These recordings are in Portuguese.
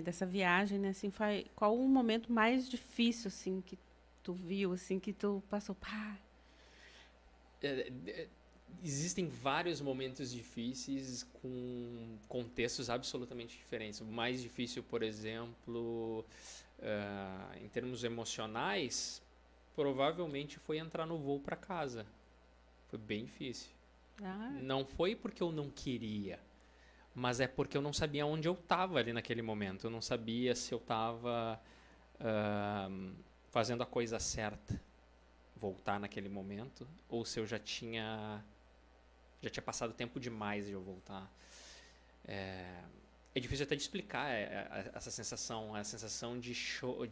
dessa viagem, né? Assim, qual o momento mais difícil, assim, que tu viu, assim, que tu passou, pá? Existem vários momentos difíceis com contextos absolutamente diferentes. O mais difícil, por exemplo, em termos emocionais, provavelmente foi entrar no voo para casa. Foi bem difícil. Não foi porque eu não queria, mas é porque eu não sabia onde eu estava ali naquele momento. Eu não sabia se eu estava fazendo a coisa certa, voltar naquele momento, ou se eu já tinha passado tempo demais de eu voltar. É difícil até de explicar essa sensação, a sensação de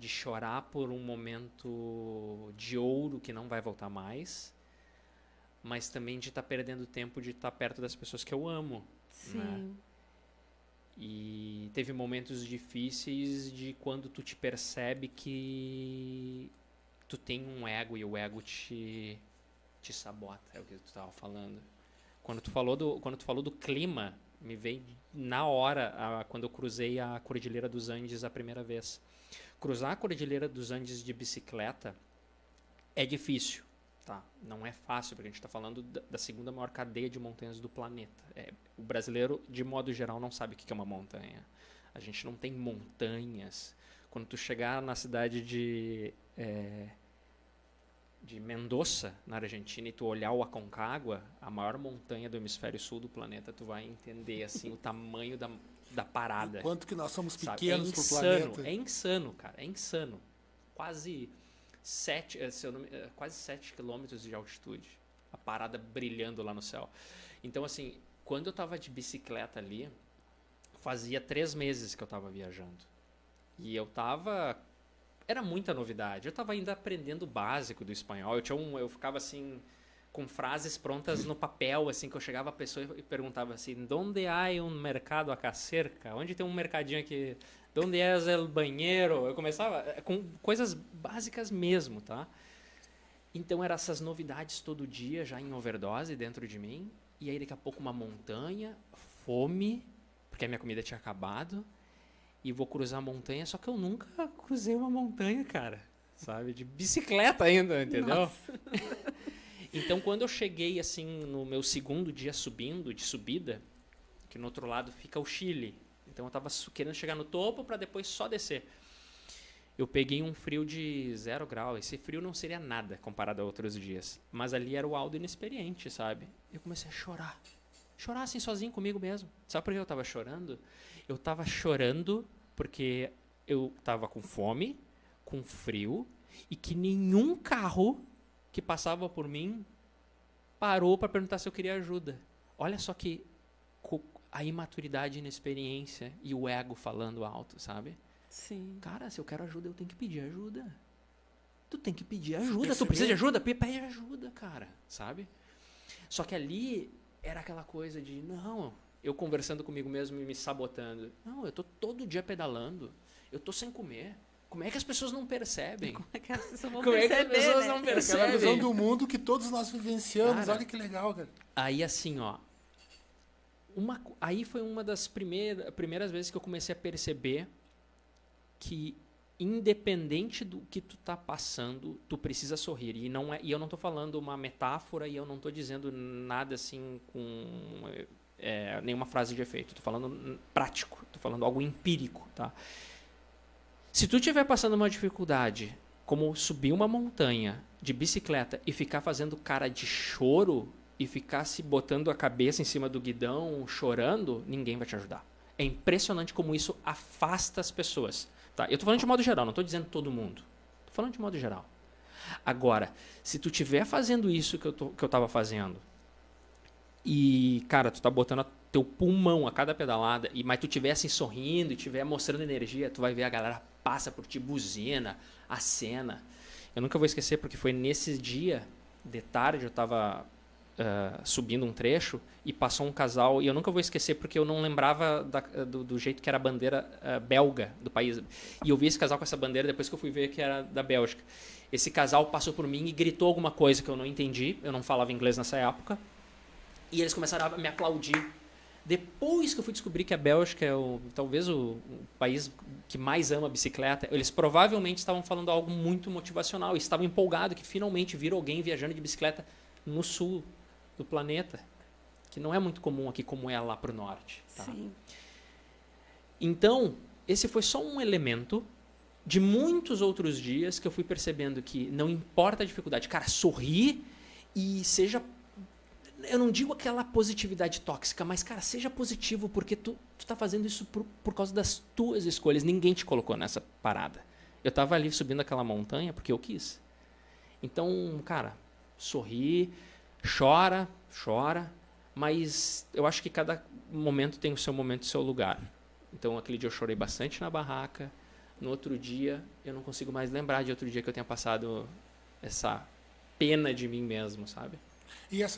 chorar por um momento de ouro que não vai voltar mais, mas também de estar perdendo tempo de estar perto das pessoas que eu amo. Sim. Né? E teve momentos difíceis de quando tu te percebe que tu tem um ego e o ego te sabota, é o que tu estava falando. Quando tu falou do clima, me veio na hora quando eu cruzei a Cordilheira dos Andes a primeira vez. Cruzar a Cordilheira dos Andes de bicicleta é difícil, tá? Não é fácil, porque a gente está falando da segunda maior cadeia de montanhas do planeta. O brasileiro, de modo geral, não sabe o que é uma montanha. A gente não tem montanhas. Quando tu chegar na cidade de Mendoza, na Argentina, e tu olhar o Aconcagua, a maior montanha do hemisfério sul do planeta, tu vai entender assim o tamanho da parada. O quanto que nós somos pequenos pro planeta. planeta. É insano, cara. É insano. Quase 7 quilômetros de altitude. A parada brilhando lá no céu. Então, assim, quando eu tava de bicicleta ali, fazia 3 meses que eu tava viajando. E eu tava... Era muita novidade. Eu estava ainda aprendendo o básico do espanhol. Eu ficava assim com frases prontas no papel, assim, que eu chegava a pessoa e perguntava assim: "Donde há mercado acá cerca? Onde tem um mercadinho aqui? Donde é o banheiro?" Eu começava com coisas básicas mesmo, tá? Então eram essas novidades todo dia já em overdose dentro de mim. E aí daqui a pouco uma montanha, fome, porque a minha comida tinha acabado. E vou cruzar a montanha, só que eu nunca cruzei uma montanha, cara, sabe? De bicicleta ainda, entendeu? Então, quando eu cheguei, assim, no meu segundo dia de subida, que no outro lado fica o Chile. Então, eu tava querendo chegar no topo para depois só descer. Eu peguei um frio de 0 grau. Esse frio não seria nada comparado a outros dias. Mas ali era o Aldo inexperiente, sabe? Eu comecei a chorar. Chorar assim, sozinho comigo mesmo. Sabe por que eu tava chorando? Eu tava chorando porque eu tava com fome, com frio, e que nenhum carro que passava por mim parou para perguntar se eu queria ajuda. Olha só que a imaturidade, a inexperiência e o ego falando alto, sabe? Sim. Cara, se eu quero ajuda, eu tenho que pedir ajuda. Tu tem que pedir ajuda. Tu precisa de ajuda? Pede ajuda, cara, sabe? Só que ali era aquela coisa de, não, eu conversando comigo mesmo e me sabotando. Não, eu tô todo dia pedalando. Eu tô sem comer. Como é que as pessoas não percebem? Como é que as pessoas vão Como perceber, é que as pessoas né? não percebem? Aquela visão do mundo que todos nós vivenciamos. Cara, olha que legal, cara. Aí assim, ó. Aí foi uma das primeiras vezes que eu comecei a perceber que independente do que tu tá passando, tu precisa sorrir. E eu não tô falando uma metáfora e eu não tô dizendo nada assim com nenhuma frase de efeito. Tô falando prático, tô falando algo empírico, tá? Se tu estiver passando uma dificuldade, como subir uma montanha de bicicleta e ficar fazendo cara de choro e ficar se botando a cabeça em cima do guidão, chorando, ninguém vai te ajudar. É impressionante como isso afasta as pessoas. Tá? Eu tô falando de modo geral, não tô dizendo todo mundo. Tô falando de modo geral. Agora, se tu estiver fazendo isso que eu tava fazendo, e, cara, tu tá botando teu pulmão a cada pedalada, mas tu estiver assim sorrindo e estiver mostrando energia, tu vai ver a galera passa por ti, buzina, acena. Eu nunca vou esquecer, porque foi nesse dia, de tarde, eu tava subindo um trecho e passou um casal, e eu nunca vou esquecer porque eu não lembrava do jeito que era a bandeira belga do país. E eu vi esse casal com essa bandeira depois que eu fui ver que era da Bélgica. Esse casal passou por mim e gritou alguma coisa que eu não entendi, eu não falava inglês nessa época, e eles começaram a me aplaudir Depois que eu fui descobrir que a Bélgica é talvez o país que mais ama a bicicleta, eles provavelmente estavam falando algo muito motivacional. E estavam empolgados que finalmente viram alguém viajando de bicicleta no sul do planeta. Que não é muito comum aqui como é lá para o norte. Tá? Sim. Então, esse foi só um elemento de muitos outros dias que eu fui percebendo que não importa a dificuldade. Cara, sorri e seja... Eu não digo aquela positividade tóxica, mas, cara, seja positivo, porque tu tá fazendo isso por causa das tuas escolhas. Ninguém te colocou nessa parada. Eu tava ali subindo aquela montanha porque eu quis. Então, cara, sorri, chora, mas eu acho que cada momento tem o seu momento e o seu lugar. Então, aquele dia eu chorei bastante na barraca. No outro dia, eu não consigo mais lembrar de outro dia que eu tenha passado essa pena de mim mesmo, sabe? E essa